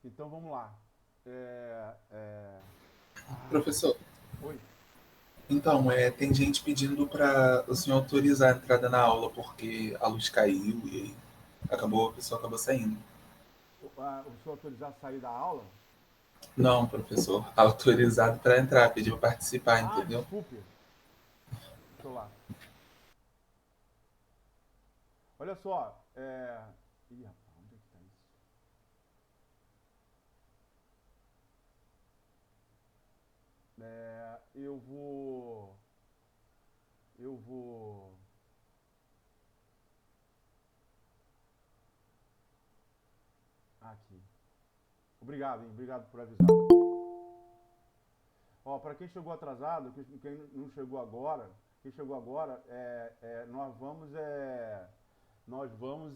Então vamos lá. É, é... Ai, Professor, oi. então, tem gente pedindo para o senhor autorizar a entrada na aula porque a luz caiu e a pessoa acabou saindo. O senhor autorizar a sair da aula? Não, professor, autorizado para entrar, pediu para participar, Ah, entendeu? desculpe. Deixa eu lá. Olha só. Ih, rapaz, onde é que tá isso? Eu vou. Eu vou. Aqui. Obrigado, hein? Obrigado por avisar. Ó, para quem chegou atrasado, quem não chegou agora, quem chegou agora, nós vamos, nós vamos,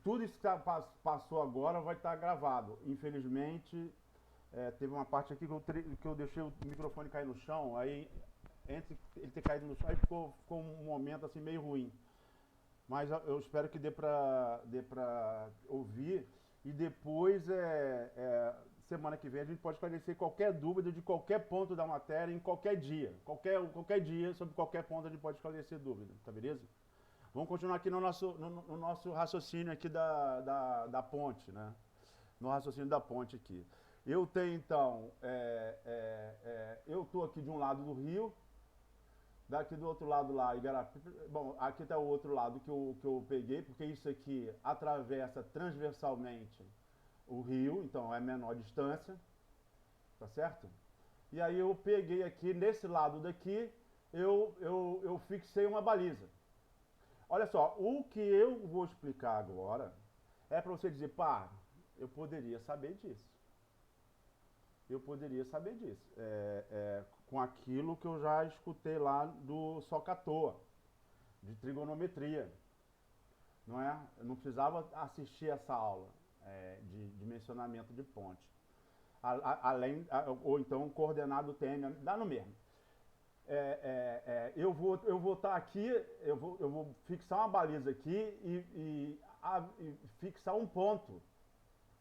tudo isso que passou agora vai estar gravado. Infelizmente, teve uma parte aqui que eu deixei o microfone cair no chão, aí entre ele ter caído no chão, aí ficou um momento assim meio ruim. Mas eu espero que dê pra ouvir. E depois, semana que vem, a gente pode esclarecer qualquer dúvida de qualquer ponto da matéria em qualquer dia. Qualquer dia, sobre qualquer ponto, a gente pode esclarecer dúvida, tá beleza? Vamos continuar aqui no nosso raciocínio aqui da ponte, né? No raciocínio da ponte aqui. Eu tenho, então, eu estou aqui de um lado do rio, daqui do outro lado lá, Igarapi. Bom, aqui está o outro lado que eu peguei, porque isso aqui atravessa transversalmente o rio, então é menor distância, tá certo? E aí eu peguei aqui, nesse lado daqui, eu fixei uma baliza. Olha só, o que eu vou explicar agora é para você dizer, pá, eu poderia saber disso. Eu poderia saber disso. Com aquilo que eu já escutei lá do Socatoa, de trigonometria. Não é? Eu não precisava assistir essa aula de dimensionamento de ponte. Ou então coordenado TM, dá no mesmo. Eu vou estar aqui, eu vou fixar uma baliza aqui e fixar um ponto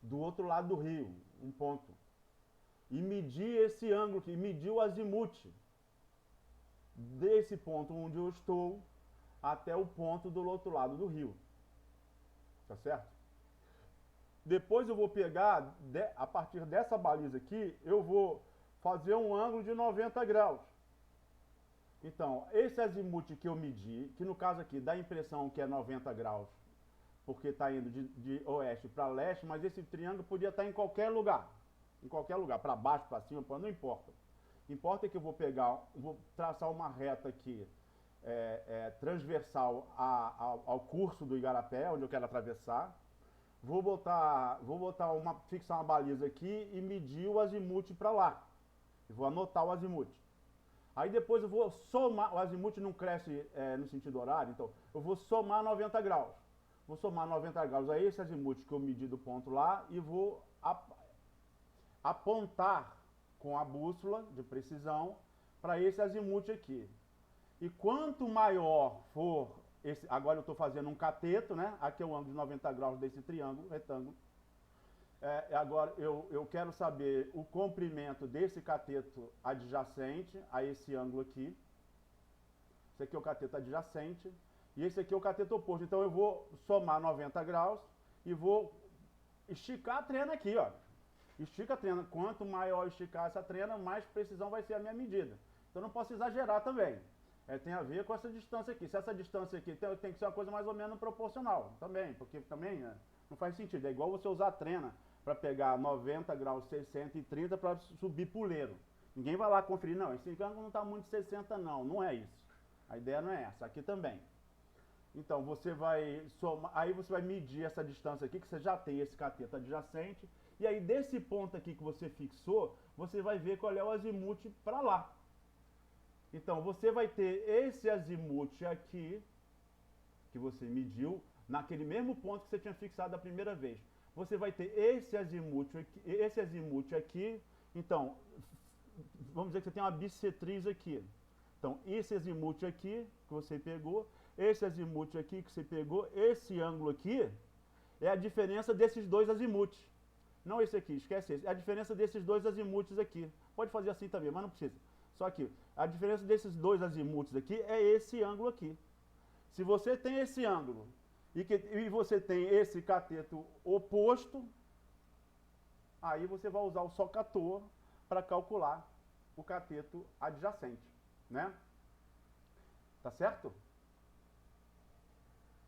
do outro lado do rio, um ponto. E medir esse ângulo aqui, medir o azimuth desse ponto onde eu estou até o ponto do outro lado do rio. Tá certo? Depois eu vou pegar, a partir dessa baliza aqui, eu vou fazer um ângulo de 90 graus. Então, esse azimuth que eu medi, que no caso aqui dá a impressão que é 90 graus, porque está indo de oeste para leste, mas esse triângulo podia estar em qualquer lugar. Em qualquer lugar, para baixo, para cima, não importa. Importa que eu vou traçar uma reta aqui transversal ao curso do Igarapé, onde eu quero atravessar. Fixar uma baliza aqui e medir o azimuth para lá. Eu vou anotar o azimuth. Aí depois eu vou somar, o azimuth não cresce no sentido horário, então eu vou somar 90 graus. Vou somar 90 graus a esse azimuth que eu medi do ponto lá e vou apontar com a bússola de precisão para esse azimuth aqui. E quanto maior for esse, agora eu estou fazendo um cateto, né? Aqui é o ângulo de 90 graus desse triângulo, retângulo. Agora eu quero saber o comprimento desse cateto adjacente a esse ângulo aqui. Esse aqui é o cateto adjacente e esse aqui é o cateto oposto. Então eu vou somar 90 graus e vou esticar a trena aqui, ó. Estica a trena. Quanto maior esticar essa trena, mais precisão vai ser a minha medida. Então não posso exagerar também. Tem a ver com essa distância aqui. Se essa distância aqui tem que ser uma coisa mais ou menos proporcional também, porque também não faz sentido. É igual você usar a trena para pegar 90 graus, 60 e 30 para subir puleiro. Ninguém vai lá conferir, não, esse ângulo não está muito 60 não, não é isso. A ideia não é essa, aqui também. Então você vai somar, aí você vai medir essa distância aqui, que você já tem esse cateto adjacente, e aí desse ponto aqui que você fixou, você vai ver qual é o azimuth para lá. Então você vai ter esse azimuth aqui, que você mediu, naquele mesmo ponto que você tinha fixado a primeira vez. Você vai ter esse azimuth aqui. Então, vamos dizer que você tem uma bissetriz aqui. Então, esse azimuth aqui, que você pegou, esse azimuth aqui que você pegou, esse ângulo aqui, é a diferença desses dois azimuths. Não esse aqui, esquece esse. É a diferença desses dois azimuths aqui. Pode fazer assim também, mas não precisa. Só aqui. A diferença desses dois azimuths aqui é esse ângulo aqui. Se você tem esse ângulo e você tem esse cateto oposto, aí você vai usar o socator para calcular o cateto adjacente, né? Tá certo?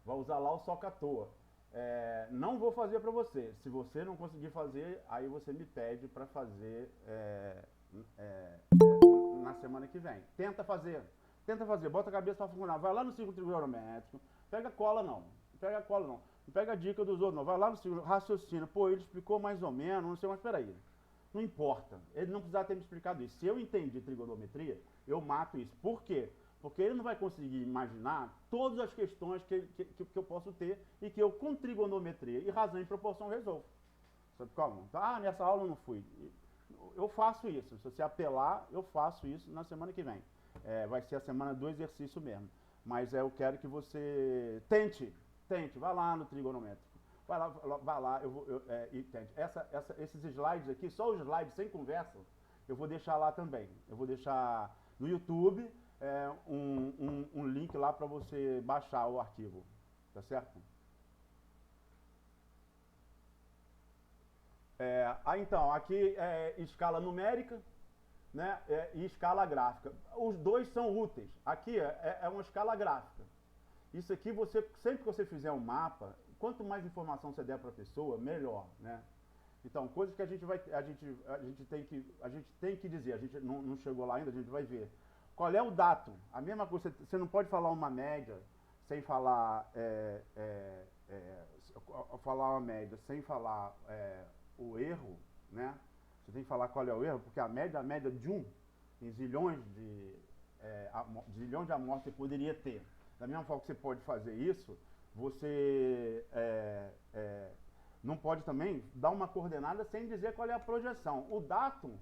Vai usar lá o socator. Não vou fazer para você. Se você não conseguir fazer, aí você me pede para fazer na semana que vem. Tenta fazer. Bota a cabeça para funcionar. Vai lá no círculo trigonométrico. Pega cola não. Não pega a dica dos outros não. Vai lá no círculo, raciocina. Pô, ele explicou mais ou menos, não sei, mas peraí. Não importa. Ele não precisava ter me explicado isso. Se eu entendi trigonometria, eu mato isso. Por quê? Porque ele não vai conseguir imaginar todas as questões que eu posso ter e que eu, com trigonometria e razão e proporção, resolvo. Sabe como? Então, nessa aula eu não fui. Eu faço isso. Se você apelar, eu faço isso na semana que vem. Vai ser a semana do exercício mesmo. Mas eu quero que você tente. Vai lá no trigonométrico. Vai lá e tente. Esses slides aqui, só os slides sem conversa, eu vou deixar lá também. Eu vou deixar no YouTube um link lá para você baixar o arquivo. Tá certo? Então, aqui é escala numérica, né, e escala gráfica. Os dois são úteis. Aqui é uma escala gráfica. Isso aqui, sempre que você fizer um mapa, quanto mais informação você der para a pessoa, melhor, né? Então, coisas que a gente tem que dizer, a gente não chegou lá ainda, a gente vai ver. Qual é o datum? A mesma coisa, você não pode falar uma média sem falar, falar uma média sem falar o erro, né? Você tem que falar qual é o erro, porque a média de em zilhões de amostras você poderia ter. Da mesma forma que você pode fazer isso, você não pode também dar uma coordenada sem dizer qual é a projeção. O datum,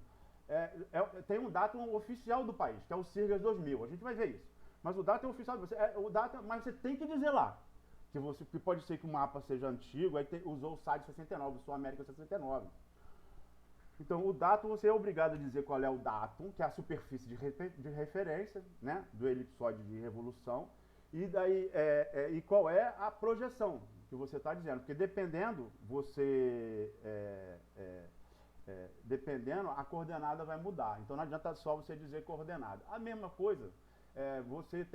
tem um datum oficial do país, que é o CIRGAS 2000. A gente vai ver isso. Mas o datum é oficial, mas você tem que dizer lá. Que pode ser que o mapa seja antigo, aí usou o SAD 69, o Sul América 69. Então, o datum, você é obrigado a dizer qual é o datum, que é a superfície de referência, né, do elipsoide de revolução, e daí e qual é a projeção que você está dizendo, porque dependendo, dependendo, a coordenada vai mudar. Então, não adianta só você dizer coordenada. A mesma coisa, você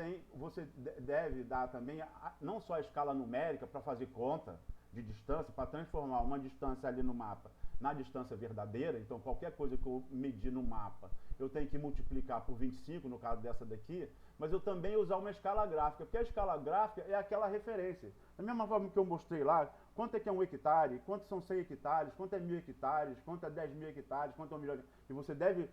deve dar também, não só a escala numérica para fazer conta de distância, para transformar uma distância ali no mapa na distância verdadeira. Então, qualquer coisa que eu medir no mapa, eu tenho que multiplicar por 25, no caso dessa daqui, mas eu também usar uma escala gráfica, porque a escala gráfica é aquela referência. Da mesma forma que eu mostrei lá, quanto é que é 1 hectare, quanto são 100 hectares, quanto é 1000 hectares, quanto é 10 mil hectares, quanto é 1 milhão. E você deve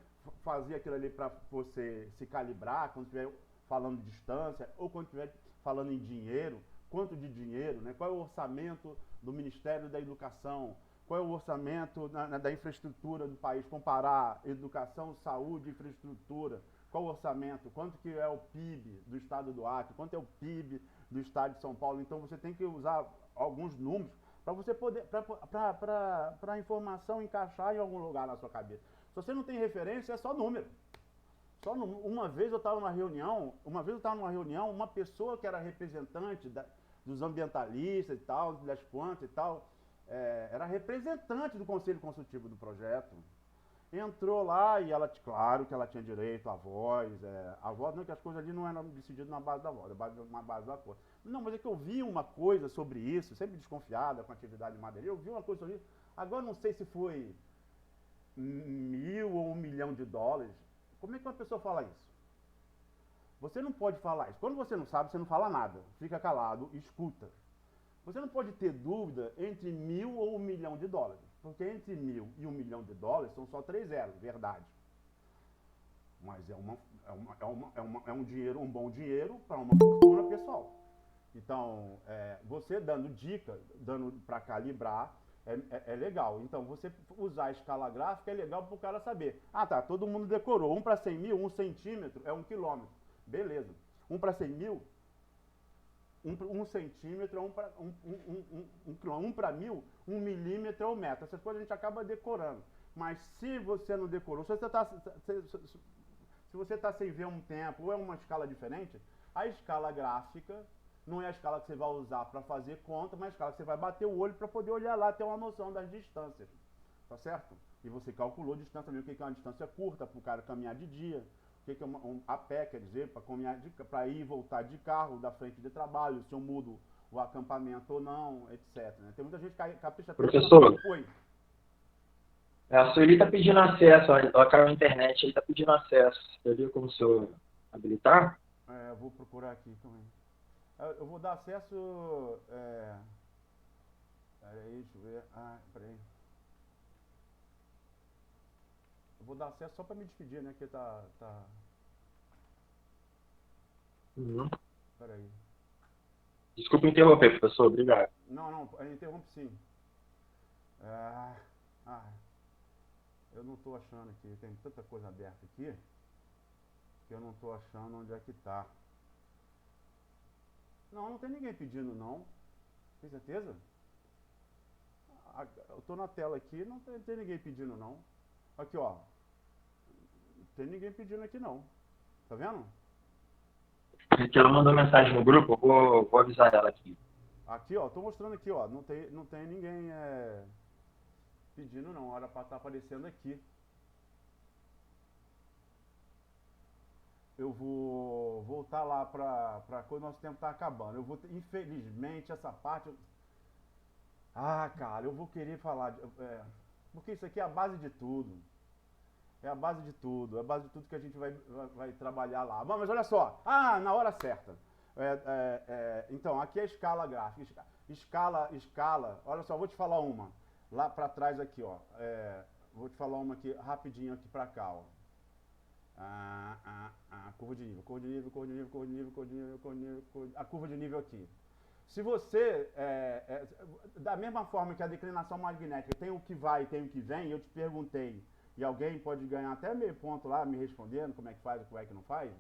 fazer aquilo ali para você se calibrar quando estiver falando de distância, ou quando estiver falando em dinheiro, quanto de dinheiro, né? Qual é o orçamento do Ministério da Educação, qual é o orçamento da infraestrutura do país, comparar educação, saúde, infraestrutura, qual o orçamento, quanto que é o PIB do estado do Acre, quanto é o PIB do estado de São Paulo. Então você tem que usar alguns números para você poder, para a informação encaixar em algum lugar na sua cabeça. Se você não tem referência, é só número. Uma vez eu estava numa reunião, uma pessoa que era representante dos ambientalistas e tal, das plantas e tal, era representante do Conselho Consultivo do projeto. Entrou lá e ela, claro que ela tinha direito à voz, não, que as coisas ali não eram decididas na base da voz, na base da coisa. Não, mas é que eu vi uma coisa sobre isso, sempre desconfiada com a atividade de madeireira, eu vi uma coisa sobre isso, agora não sei se foi 1.000 ou $1 milhão. Como é que uma pessoa fala isso? Você não pode falar isso. Quando você não sabe, você não fala nada. Fica calado, escuta. Você não pode ter dúvida entre 1.000 ou $1 milhão. Porque entre 1.000 e $1 milhão são só 3 zeros, verdade. Mas é um dinheiro, um bom dinheiro para uma fortuna pessoal. Então, você dando dica, dando para calibrar, é legal. Então, você usar a escala gráfica é legal para o cara saber. Tá, todo mundo decorou. 1 para 100 mil, 1 centímetro é 1 quilômetro. Beleza. 1 para 100 mil 1 centímetro, 1 para 1000, 1 milímetro é 1 metro. Essas coisas a gente acaba decorando. Mas se você não decorou, se você está sem ver um tempo ou é uma escala diferente, a escala gráfica não é a escala que você vai usar para fazer conta, mas a escala que você vai bater o olho para poder olhar lá, ter uma noção das distâncias. Tá certo? E você calculou a distância também, o que é uma distância curta para o cara caminhar de dia, o que é a pé, quer dizer, para ir e voltar de carro, da frente de trabalho, se eu mudo o acampamento ou não, etc. Né? Tem muita gente que capricha... Professor, Oi. a Sueli está pedindo acesso, ela caiu na internet, ele está pedindo acesso. Você viu como o senhor habilitar? Eu vou procurar aqui também. Eu vou dar acesso... Peraí, deixa eu ver. Peraí. Eu vou dar acesso só para me despedir, né? Que tá... Uhum. Peraí. Desculpa interromper, professor. Obrigado. Não, interrompe sim. Eu não estou achando aqui. Tem tanta coisa aberta aqui que eu não estou achando onde é que tá. Não tem ninguém pedindo, não. Tem certeza? Eu estou na tela aqui, não tem ninguém pedindo, não. Aqui, ó. Não tem ninguém pedindo aqui, não. Tá vendo? Porque ela mandou mensagem no grupo, eu vou avisar ela aqui. Aqui, ó. Tô mostrando aqui, ó. Não tem ninguém pedindo, não. Era para estar aparecendo aqui. Eu vou voltar lá para quando o nosso tempo tá acabando. Infelizmente, essa parte... cara, eu vou querer falar... porque isso aqui é a base de tudo. É a base de tudo. É a base de tudo que a gente vai trabalhar lá. Bom, mas olha só. Na hora certa. Então, aqui é a escala gráfica. Escala. Olha só, vou te falar uma. Lá para trás aqui, ó. Vou te falar uma aqui, rapidinho aqui para cá, ó. Curva de nível. A curva de nível aqui. Se você, da mesma forma que a declinação magnética tem o que vai e tem o que vem, eu te perguntei, e alguém pode ganhar até meio ponto lá me respondendo como é que faz, como é que não faz.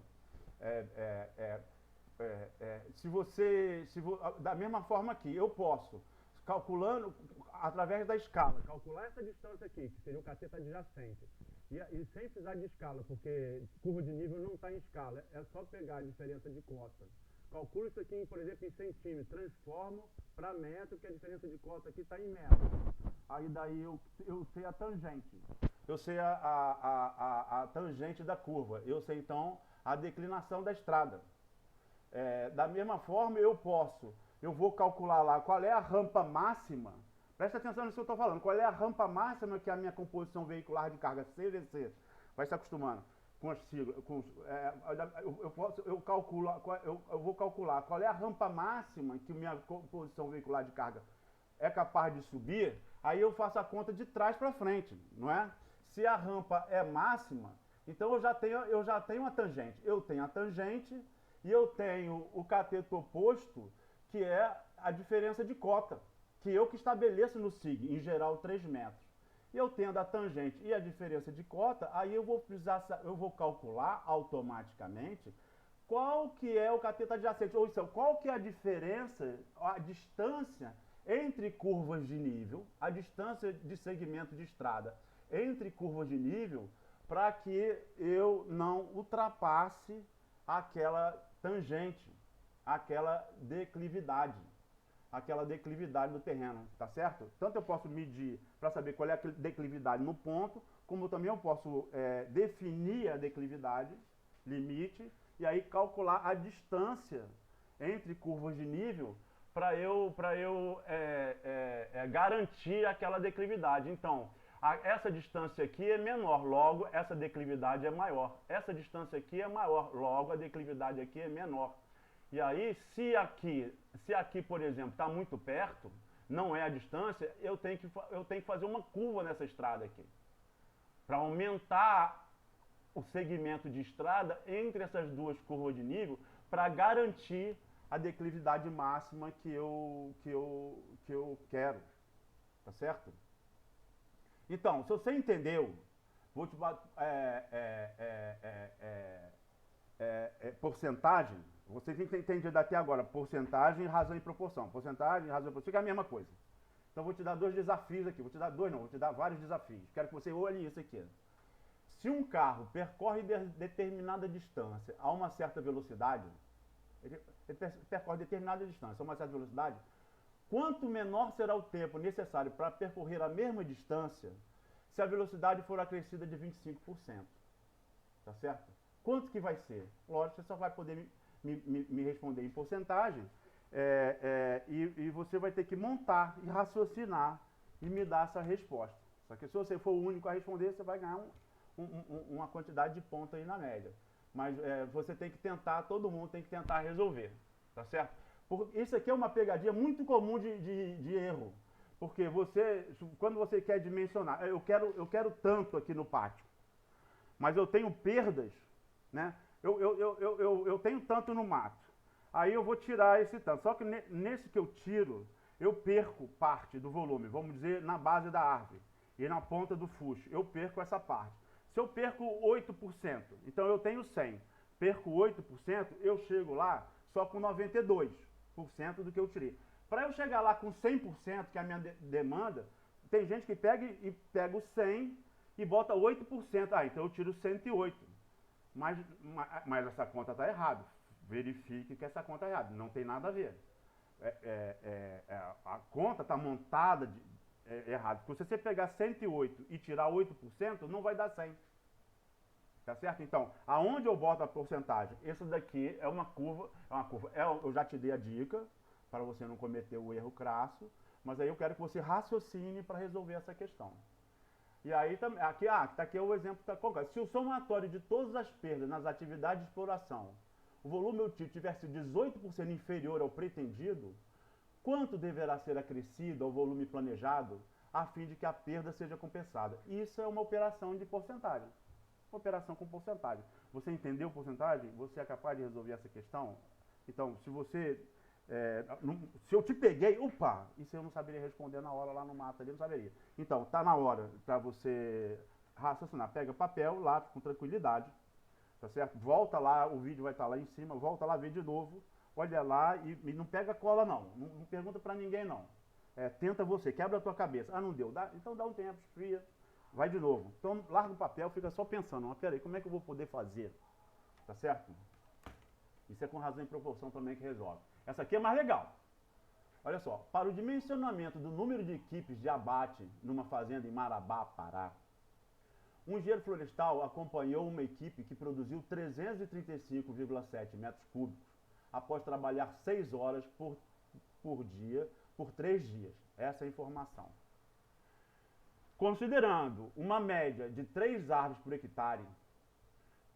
Da mesma forma que eu posso, calculando, através da escala, calcular essa distância aqui, que seria o cateto adjacente, e sem precisar de escala, porque curva de nível não está em escala, é só pegar a diferença de cota. Calculo isso aqui, por exemplo, em centímetros, transformo para metro, que a diferença de cota aqui está em metro. Aí daí eu sei a tangente. Eu sei a tangente da curva. Eu sei, então, a declinação da estrada. Da mesma forma, eu vou calcular lá qual é a rampa máxima. Presta atenção nisso que eu estou falando. Qual é a rampa máxima que a minha composição veicular de carga CVC vai se acostumando com as siglas. Eu vou calcular qual é a rampa máxima que minha composição veicular de carga é capaz de subir. Aí eu faço a conta de trás para frente, não é? Se a rampa é máxima, então eu já tenho a tangente. Eu tenho a tangente e eu tenho o cateto oposto, que é a diferença de cota, que eu que estabeleço no SIG, em geral 3 metros. E eu tendo a tangente e a diferença de cota, aí eu vou calcular automaticamente qual que é o cateto adjacente, ou seja, qual que é a diferença, a distância entre curvas de nível, a distância de segmento de estrada entre curvas de nível, para que eu não ultrapasse aquela tangente, aquela declividade do terreno, tá certo? Tanto eu posso medir para saber qual é a declividade no ponto, como também eu posso definir a declividade, limite, e aí calcular a distância entre curvas de nível para eu garantir aquela declividade. Então, essa distância aqui é menor, logo essa declividade é maior. Essa distância aqui é maior, logo a declividade aqui é menor. E aí, se aqui, por exemplo, está muito perto, não é a distância, eu tenho que fazer uma curva nessa estrada aqui, para aumentar o segmento de estrada entre essas duas curvas de nível, para garantir a declividade máxima que eu quero, tá certo? Então, se você entendeu, vou te porcentagem, Vocês entenderam até agora porcentagem, razão e proporção. Porcentagem, razão e proporção, fica a mesma coisa. Então vou te dar dois desafios aqui. Vou te dar dois, não, vou te dar vários desafios. Quero que você olhe isso aqui. Se um carro percorre determinada distância a uma certa velocidade, ele percorre determinada distância a uma certa velocidade, quanto menor será o tempo necessário para percorrer a mesma distância se a velocidade for acrescida de 25%. Tá certo? Quanto que vai ser? Lógico, você só vai poder me responder em porcentagem, e você vai ter que montar e raciocinar e me dar essa resposta. Só que se você for o único a responder, você vai ganhar uma quantidade de pontos aí na média. Mas você tem que tentar, todo mundo tem que tentar resolver, tá certo? Isso aqui é uma pegadinha muito comum de erro, porque quando você quer dimensionar, eu quero tanto aqui no pátio, mas eu tenho perdas, né? Eu tenho tanto no mato, aí eu vou tirar esse tanto, só que nesse que eu tiro, eu perco parte do volume, vamos dizer, na base da árvore e na ponta do fuxo, eu perco essa parte. Se eu perco 8%, então eu tenho 100, perco 8%, eu chego lá só com 92% do que eu tirei. Para eu chegar lá com 100%, que é a minha demanda, tem gente que pega o 100 e bota 8%. Ah, então eu tiro 108. Mas essa conta está errada. Verifique que essa conta é errada. Não tem nada a ver. A conta está montada errado. Se você pegar 108 e tirar 8%, não vai dar 100. Tá certo? Então, aonde eu boto a porcentagem? Essa daqui é uma curva. Eu já te dei a dica para você não cometer o erro crasso, mas aí eu quero que você raciocine para resolver essa questão. E aí, aqui é o exemplo da concreto. Se o somatório de todas as perdas nas atividades de exploração, o volume útil tivesse 18% inferior ao pretendido, quanto deverá ser acrescido ao volume planejado a fim de que a perda seja compensada? Isso é uma operação de porcentagem. Operação com porcentagem. Você entendeu porcentagem? Você é capaz de resolver essa questão? Então, se eu te peguei, isso eu não saberia responder na hora lá no mato ali, não saberia. Então, tá na hora para você raciocinar. Pega papel, lápis com tranquilidade, tá certo? Volta lá, o vídeo vai estar lá em cima, volta lá, vê de novo, olha lá e não pega cola não pergunta para ninguém não. Tenta você, quebra a tua cabeça. Ah, não deu, então dá um tempo, esfria, vai de novo. Então, larga o papel, fica só pensando, mas peraí, como é que eu vou poder fazer? Tá certo? Isso é com razão e proporção também que resolve. Essa aqui é mais legal. Olha só, para o dimensionamento do número de equipes de abate numa fazenda em Marabá, Pará, um engenheiro florestal acompanhou uma equipe que produziu 335,7 metros cúbicos após trabalhar 6 horas por dia, por 3 dias. Essa é a informação. Considerando uma média de 3 árvores por hectare,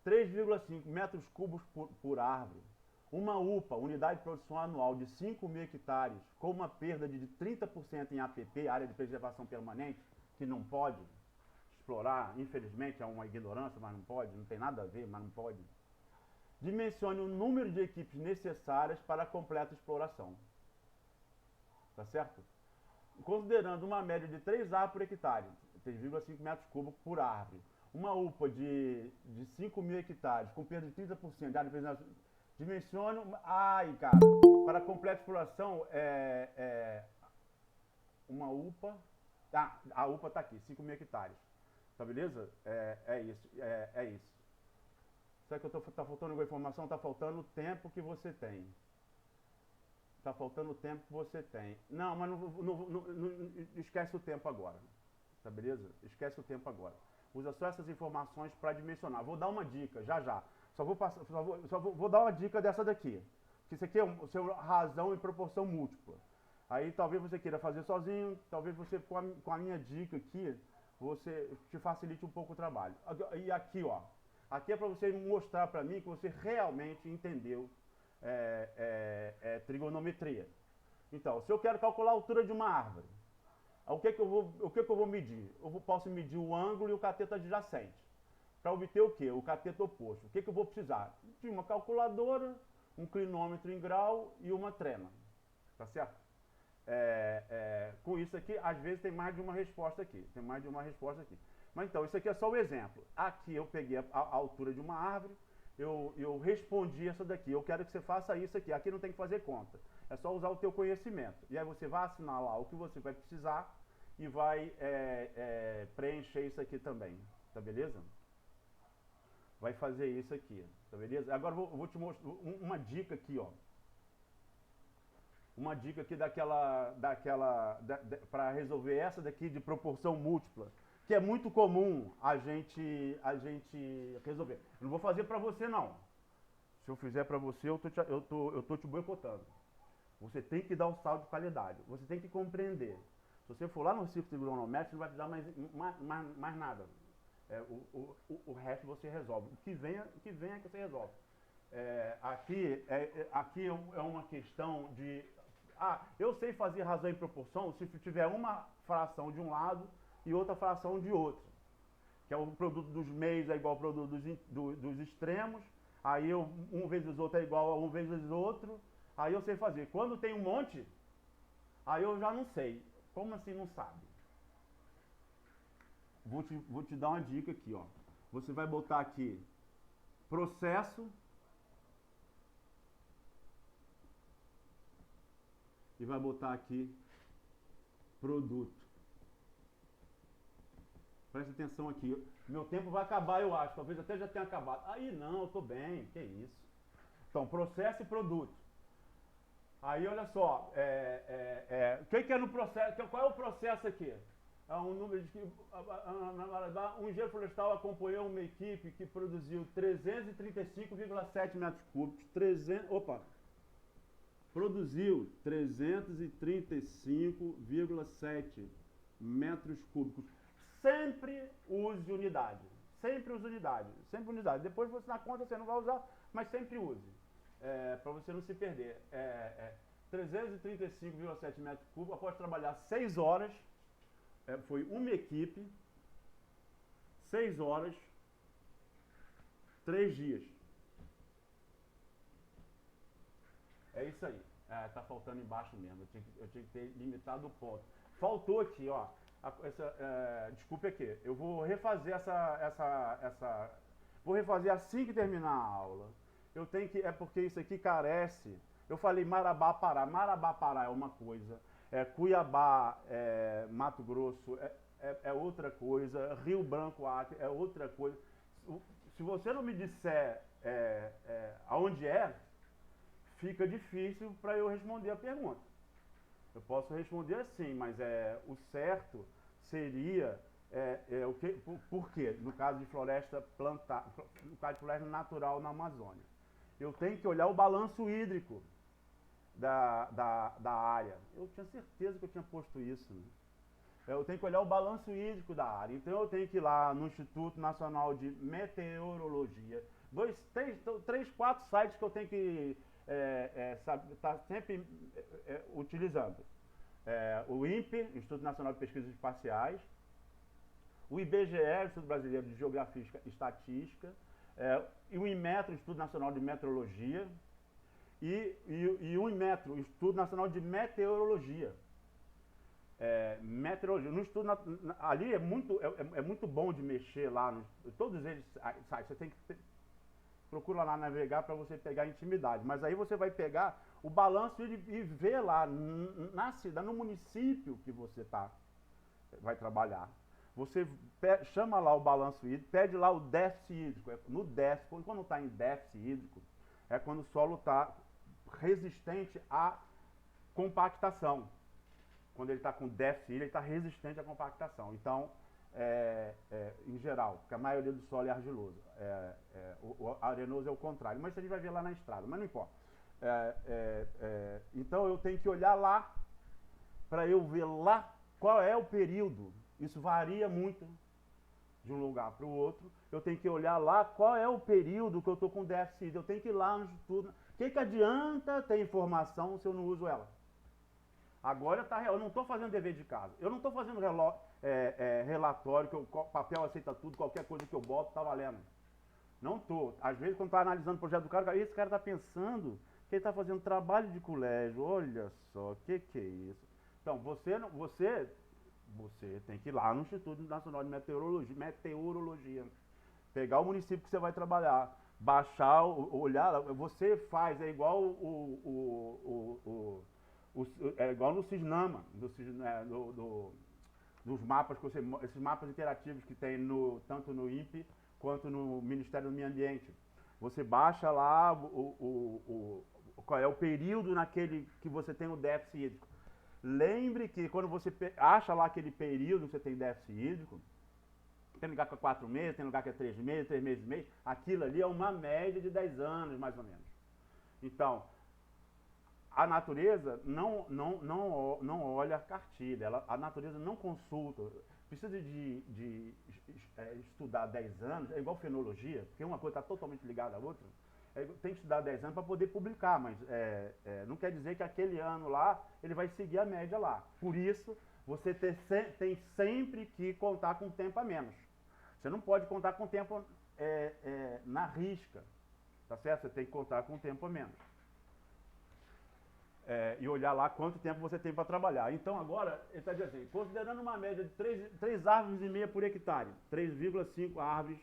3,5 metros cúbicos por árvore, uma UPA, unidade de produção anual de 5.000 hectares, com uma perda de 30% em APP, área de preservação permanente, que não pode explorar, infelizmente é uma ignorância, mas não pode, não tem nada a ver, mas não pode. Dimensione o número de equipes necessárias para a completa exploração. Tá certo? Considerando uma média de 3 árvores por hectare, 3,5 metros cúbicos por árvore, uma UPA de 5.000 hectares, com perda de 30% de área de preservação, dimensione, para completa exploração, uma UPA, a UPA está aqui, 5.000 hectares, tá beleza? É isso. Será que tá faltando alguma informação? Tá faltando o tempo que você tem. Tá faltando o tempo que você tem. Não, mas não esquece o tempo agora, tá beleza? Esquece o tempo agora. Usa só essas informações para dimensionar. Vou dar uma dica, já. Só vou dar uma dica dessa daqui. Que isso aqui é razão e proporção múltipla. Aí talvez você queira fazer sozinho, talvez você, com a minha dica aqui, você te facilite um pouco o trabalho. E aqui, ó. Aqui é para você mostrar para mim que você realmente entendeu trigonometria. Então, se eu quero calcular a altura de uma árvore, o que eu vou medir? Posso medir o ângulo e o cateto adjacente. Para obter o quê? O cateto oposto. O que eu vou precisar? De uma calculadora, um clinômetro em grau e uma trena. Tá certo? Com isso aqui, às vezes tem mais de uma resposta aqui. Mas então, isso aqui é só o exemplo. Aqui eu peguei a altura de uma árvore, eu respondi essa daqui, eu quero que você faça isso aqui, aqui não tem que fazer conta, é só usar o teu conhecimento. E aí você vai assinar lá o que você vai precisar e vai preencher isso aqui também, tá beleza? Vai fazer isso aqui, tá beleza? Agora vou te mostrar uma dica aqui, ó. Uma dica aqui para resolver essa daqui de proporção múltipla, que é muito comum a gente resolver. Eu não vou fazer para você não. Se eu fizer para você, eu tô te boicotando. Você tem que dar o salto de qualidade. Você tem que compreender. Se você for lá no círculo trigonométrico, não vai precisar mais nada. O resto você resolve. O que vem é que você resolve. Aqui é uma questão de... eu sei fazer razão e proporção se tiver uma fração de um lado e outra fração de outro. Que é o produto dos meios é igual ao produto dos extremos. Aí um vezes outro é igual a um vezes outro. Aí eu sei fazer. Quando tem um monte, aí eu já não sei. Como assim não sabe? Vou te dar uma dica aqui, ó. Você vai botar aqui processo e vai botar aqui produto. Presta atenção aqui. Meu tempo vai acabar, eu acho. Talvez até já tenha acabado. Aí não, eu tô bem. Que isso? Então, processo e produto. Aí, olha só. O que é no processo? Qual é o processo aqui? Um número de um engenheiro florestal acompanhou uma equipe que produziu 335,7 metros cúbicos. Produziu 335,7 metros cúbicos. Sempre use unidade. Sempre use unidade. Sempre unidade. Depois você na conta você não vai usar, mas sempre use. Para você não se perder. 335,7 metros cúbicos. Após trabalhar 6 horas, foi uma equipe, 6 horas, 3 dias. É isso aí. Tá faltando embaixo mesmo. Eu tinha que ter limitado o ponto. Faltou aqui, ó. Desculpe aqui. Eu vou refazer vou refazer assim que terminar a aula. Eu tenho que... porque isso aqui carece... Eu falei Marabá, Pará. Marabá, Pará é uma coisa. Cuiabá, Mato Grosso é outra coisa. Rio Branco, Acre é outra coisa. Se você não me disser aonde fica difícil para eu responder a pergunta. Eu posso responder assim, mas o certo seria o que? Por quê? No caso de floresta plantada, no caso de floresta natural na Amazônia. Eu tenho que olhar o balanço hídrico da área. Eu tinha certeza que eu tinha posto isso. Né? Eu tenho que olhar o balanço hídrico da área. Então eu tenho que ir lá no Instituto Nacional de Meteorologia. 3, 4 sites que eu tenho que tá sempre utilizando. O INPE, Instituto Nacional de Pesquisas Espaciais, o IBGE, Instituto Brasileiro de Geografia e Estatística, e o INMETRO, Instituto Nacional de Meteorologia, e o INMETRO, Instituto Nacional de Meteorologia. Meteorologia. No estudo, ali é muito bom de mexer lá, todos eles, você tem que procura lá navegar para você pegar intimidade. Mas aí você vai pegar o balanço e ver lá na cidade, no município que você vai trabalhar. Você chama lá o balanço hídrico, pede lá o déficit hídrico. No déficit, quando está em déficit hídrico, é quando o solo está resistente à compactação. Quando ele está com déficit hídrico, ele está resistente à compactação. Então, em geral, porque a maioria do solo é argiloso. O arenoso é o contrário, mas isso a gente vai ver lá na estrada, mas não importa. Então eu tenho que olhar lá, para eu ver lá qual é o período. Isso varia muito de um lugar para o outro. Eu tenho que olhar lá qual é o período que eu estou com déficit. Eu tenho que ir lá no estudo. O que adianta ter informação se eu não uso ela? Agora eu não estou fazendo dever de casa. Eu não estou fazendo relatório, que o papel aceita tudo, qualquer coisa que eu boto está valendo. Não estou. Às vezes, quando está analisando o projeto do cara, esse cara está pensando que ele está fazendo trabalho de colégio. Olha só, que é isso? Então, você tem que ir lá no Instituto Nacional de Meteorologia, pegar o município que você vai trabalhar, baixar, olhar, você faz, é igual é igual no Cisnama, dos mapas que esses mapas interativos que tem tanto no INPE quanto no Ministério do Meio Ambiente. Você baixa lá qual é o período naquele que você tem o déficit hídrico. Lembre que quando você acha lá aquele período que você tem déficit hídrico, tem lugar que é 4 meses, tem lugar que é 3 meses, 3 meses e meio, aquilo ali é uma média de 10 anos, mais ou menos. Então, a natureza não olha a cartilha, a natureza não consulta. Precisa de estudar 10 anos, é igual fenologia, porque uma coisa está totalmente ligada à outra. Tem que estudar 10 anos para poder publicar, mas não quer dizer que aquele ano lá ele vai seguir a média lá. Por isso, você tem sempre que contar com tempo a menos. Você não pode contar com tempo na risca, tá certo? Você tem que contar com tempo a menos. E olhar lá quanto tempo você tem para trabalhar. Então agora, ele está dizendo assim, considerando uma média de 3 árvores e meia por hectare, 3,5 árvores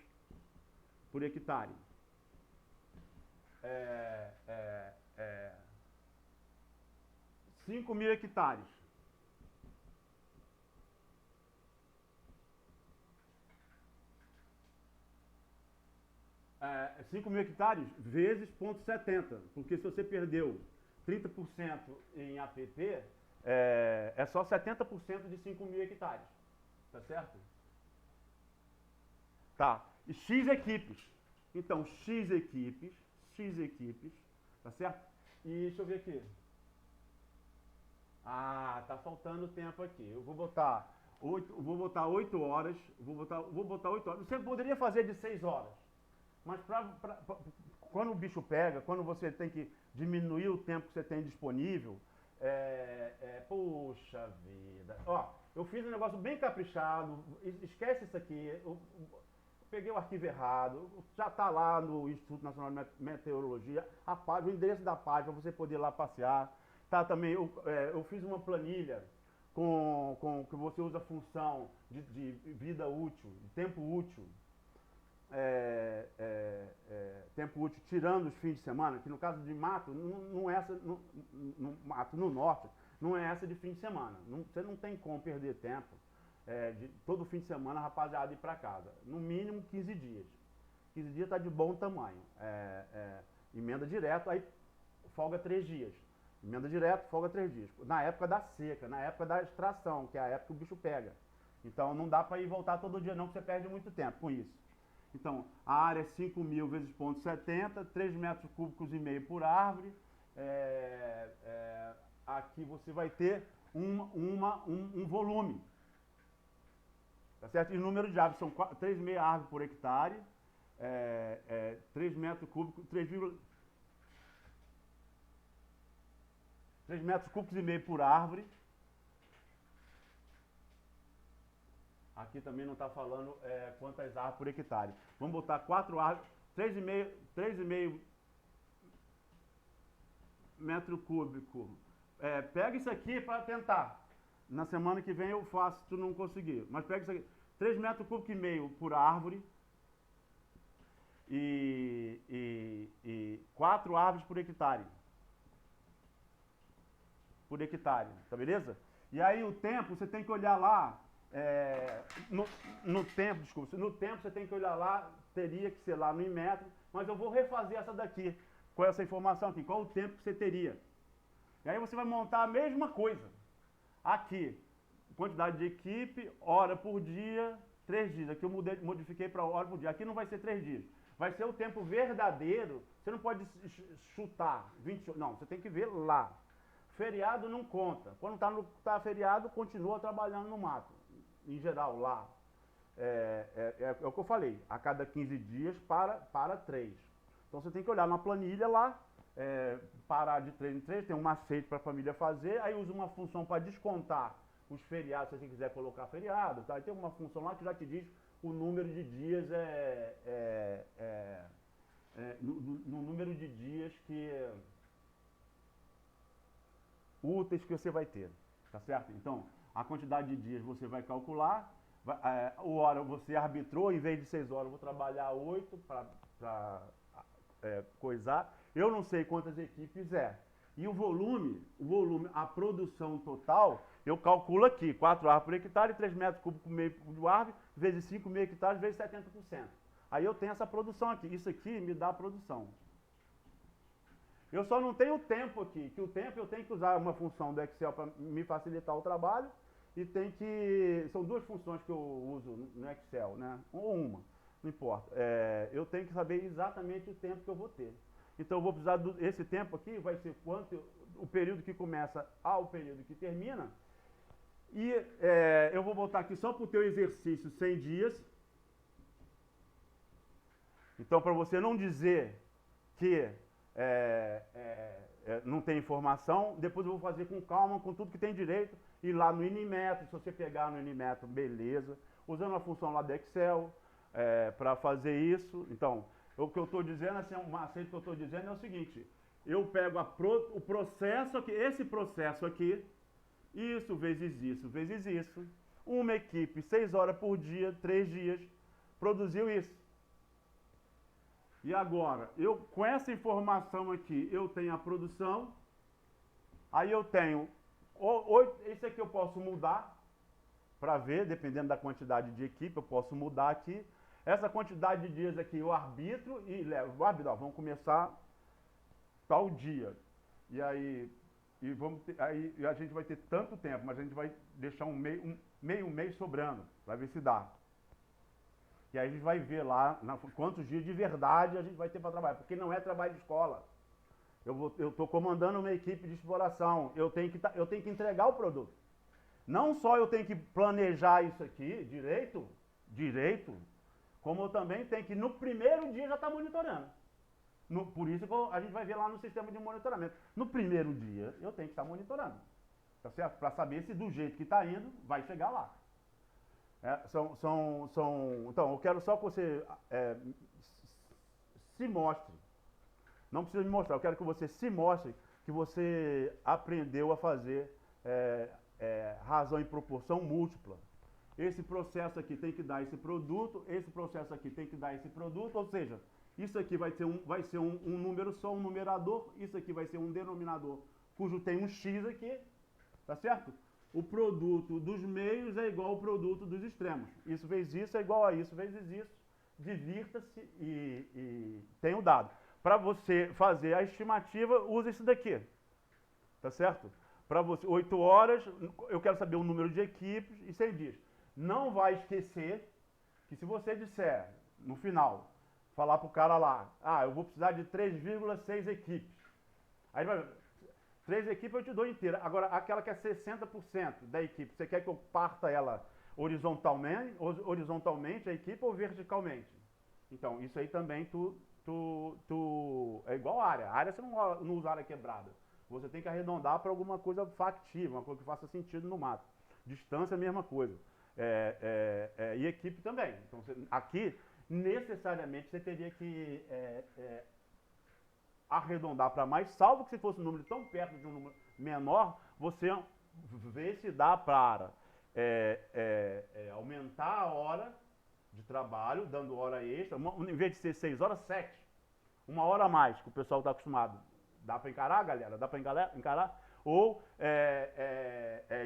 por hectare. 5.000 hectares. É, 5.000 hectares vezes 0,70, porque se você perdeu 30% em APP, é só 70% de 5.000 hectares, tá certo? Tá, e X equipes. Então, X equipes, tá certo? E deixa eu ver aqui. Ah, tá faltando tempo aqui. Eu vou botar 8 horas, vou botar 8 horas. Você poderia fazer de 6 horas, mas quando o bicho pega, quando você tem que diminuir o tempo que você tem disponível, puxa vida. Ó, eu fiz um negócio bem caprichado, esquece isso aqui. Eu peguei o arquivo errado, já está lá no Instituto Nacional de Meteorologia, o endereço da página para você poder ir lá passear. Tá, também, eu fiz uma planilha que você usa a função de vida útil, de tempo útil. Tempo útil tirando os fins de semana, que no caso de mato, não é essa, no mato no norte, não é essa de fim de semana. Você não tem como perder tempo de todo fim de semana, rapaziada, ir para casa. No mínimo 15 dias. 15 dias está de bom tamanho. Emenda direto, aí folga 3 dias. Emenda direto, folga 3 dias. Na época da seca, na época da extração, que é a época que o bicho pega. Então não dá para ir voltar todo dia não, que você perde muito tempo com isso. Então, a área é 5.000 vezes 0,70, 3 metros cúbicos e meio por árvore. Aqui você vai ter um volume. Tá certo? E o número de árvores são 3,5 árvores por hectare, 3 metros cúbicos, 3 metros cúbicos e meio por árvore. Aqui também não está falando quantas árvores por hectare. Vamos botar 4 árvores, 3,5 metro cúbico. Pega isso aqui para tentar. Na semana que vem eu faço, se tu não conseguir. Mas pega isso aqui. 3 metros cúbicos e meio por árvore. E 4 árvores por hectare. Por hectare, tá beleza? E aí o tempo, você tem que olhar lá. No tempo você tem que olhar lá, teria que ser lá no metro, mas eu vou refazer essa daqui, com essa informação aqui, qual o tempo que você teria. E aí você vai montar a mesma coisa. Aqui, quantidade de equipe, hora por dia, 3 dias. Aqui eu modifiquei para hora por dia. Aqui não vai ser 3 dias. Vai ser o tempo verdadeiro. Você não pode chutar 20, não, você tem que ver lá. Feriado não conta. Quando tá feriado, continua trabalhando no mato. Em geral, lá. É o que eu falei. A cada 15 dias para 3. Então você tem que olhar na planilha lá, parar de 3 em 3, tem um macete para a família fazer, aí usa uma função para descontar os feriados, se você quiser colocar feriado, tá? Aí tem uma função lá que já te diz o número de dias, no número de dias úteis que você vai ter, tá certo? Então, a quantidade de dias você vai calcular, o hora você arbitrou, em vez de 6 horas eu vou trabalhar 8 para coisar, eu não sei quantas equipes é. E o volume, a produção total, eu calculo aqui, 4 árvores por hectare, 3 metros cúbicos meio de árvore, vezes 5 meio hectares, vezes 70%. Aí eu tenho essa produção aqui, isso aqui me dá a produção. Eu só não tenho o tempo aqui, que o tempo eu tenho que usar uma função do Excel para me facilitar o trabalho, e tem que, são 2 funções que eu uso no Excel, né? Ou uma, não importa. Eu tenho que saber exatamente o tempo que eu vou ter. Então eu vou precisar esse tempo aqui, vai ser quanto, o período que começa ao período que termina. E eu vou botar aqui só para o teu exercício 100 dias. Então, para você não dizer que não tem informação, depois eu vou fazer com calma, com tudo que tem direito, ir lá no Inimetro, se você pegar no Inimetro, beleza, usando a função lá do Excel, para fazer isso. Então, o que eu estou dizendo, assim, um macete que eu estou dizendo é o seguinte, eu pego o processo aqui, esse processo aqui, isso vezes isso, uma equipe, 6 horas por dia, 3 dias, produziu isso. E agora, com essa informação aqui, eu tenho a produção, aí eu tenho, esse aqui eu posso mudar, para ver, dependendo da quantidade de equipe, eu posso mudar aqui. Essa quantidade de dias aqui eu arbitro e levo, vamos começar tal dia. E aí, aí a gente vai ter tanto tempo, mas a gente vai deixar meio mês sobrando, para ver se dá. E aí a gente vai ver lá quantos dias de verdade a gente vai ter para trabalhar, porque não é trabalho de escola. Eu estou comandando uma equipe de exploração, eu tenho que entregar o produto. Não só eu tenho que planejar isso aqui direito, como eu também tenho que no primeiro dia já estar monitorando. Por isso que a gente vai ver lá no sistema de monitoramento. No primeiro dia eu tenho que estar monitorando, tá certo? Para saber se do jeito que está indo vai chegar lá. Então, eu quero só que você se mostre. Não precisa me mostrar, eu quero que você se mostre que você aprendeu a fazer razão e proporção múltipla. Esse processo aqui tem que dar esse produto, esse processo aqui tem que dar esse produto, ou seja, isso aqui vai ser um número só, um numerador, isso aqui vai ser um denominador, cujo tem um X aqui, tá certo? O produto dos meios é igual ao produto dos extremos. Isso vezes isso é igual a isso vezes isso. Divirta-se e tem o dado. Para você fazer a estimativa, use isso daqui. Tá certo? Para você, 8 horas, eu quero saber o número de equipes e 100 dias. Não vai esquecer que se você disser, no final, falar para o cara lá, eu vou precisar de 3,6 equipes. Aí vai... 3 equipes eu te dou inteira. Agora, aquela que é 60% da equipe, você quer que eu parta ela horizontalmente a equipe ou verticalmente? Então, isso aí também é igual área. A área você não usa área quebrada. Você tem que arredondar para alguma coisa factível, uma coisa que faça sentido no mato. Distância, a mesma coisa. E equipe também. Então, aqui, necessariamente, você teria que arredondar para mais, salvo que se fosse um número tão perto de um número menor, você vê se dá para aumentar a hora de trabalho, dando hora extra, em vez de ser 6 horas, 7. 1 hora a mais, que o pessoal está acostumado. Dá para encarar, galera? Dá para encarar? Ou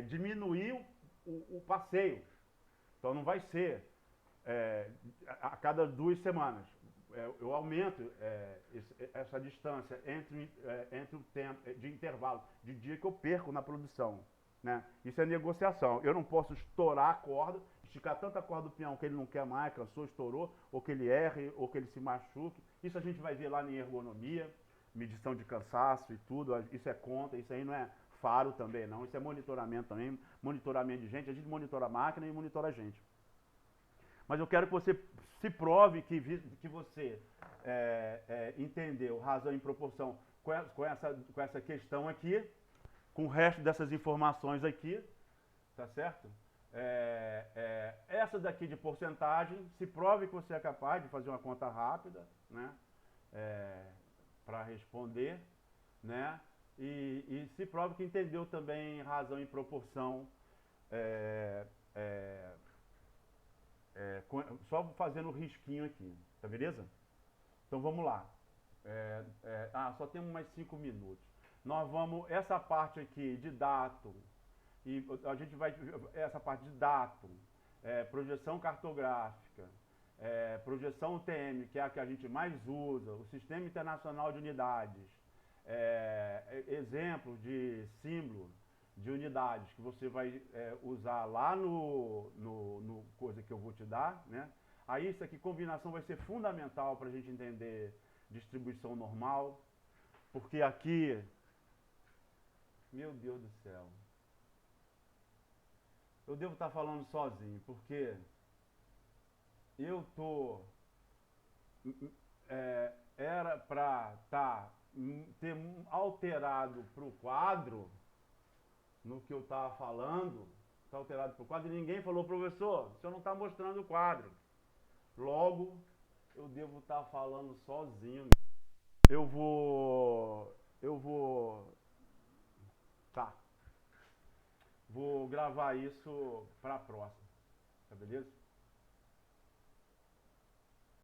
diminuir o passeio. Então não vai ser a cada 2 semanas. Eu aumento essa distância entre o tempo de intervalo de dia que eu perco na produção, né? Isso é negociação. Eu não posso estourar a corda, esticar tanta corda do peão que ele não quer mais, cansou, estourou, ou que ele erre, ou que ele se machuque. Isso a gente vai ver lá em ergonomia, medição de cansaço e tudo. Isso é conta, isso aí não é faro também não, isso é monitoramento também, monitoramento de gente. A gente monitora a máquina e monitora a gente. Mas eu quero que você se prove que você entendeu razão e proporção com essa questão aqui, com o resto dessas informações aqui, tá certo? Essa daqui de porcentagem, se prove que você é capaz de fazer uma conta rápida, né? Para responder, né? E se prove que entendeu também razão e proporção, só fazendo o risquinho aqui, tá beleza? Então vamos lá. Só temos mais 5 minutos. Nós vamos, essa parte aqui de datum, e a gente vai, essa parte de datum, projeção cartográfica, projeção UTM, que é a que a gente mais usa, o Sistema Internacional de Unidades, exemplos de símbolo de unidades que você vai usar lá no coisa que eu vou te dar, né? Aí isso aqui, combinação, vai ser fundamental para a gente entender distribuição normal, porque aqui, meu Deus do céu, eu devo estar falando sozinho, porque eu tô era para ter alterado para o quadro no que eu estava falando, está alterado para o quadro, e ninguém falou, professor, o senhor não está mostrando o quadro. Logo, eu devo estar falando sozinho. Eu vou gravar isso para a próxima, tá beleza?